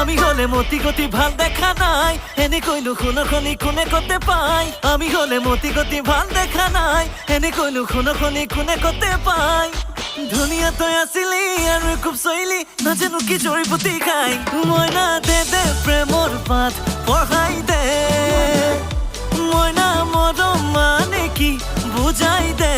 আমি হলে মতি গতি ভাল দেখা নাই এনে কইলো খুনো খনি কোনে করতে পাই আমি হলে মতি গতি ভাল দেখা নাই এনে কইলো খুনো খনি কোনে করতে পাই ধুনিয়া তই আছিলি আৰু খুব চইলি নাজানো কি জড়িবুটি খাই মইনা দে দে প্ৰেমৰ পাঠ পঢ়াই দে মইনা মৰম মানে কি বুজাই দে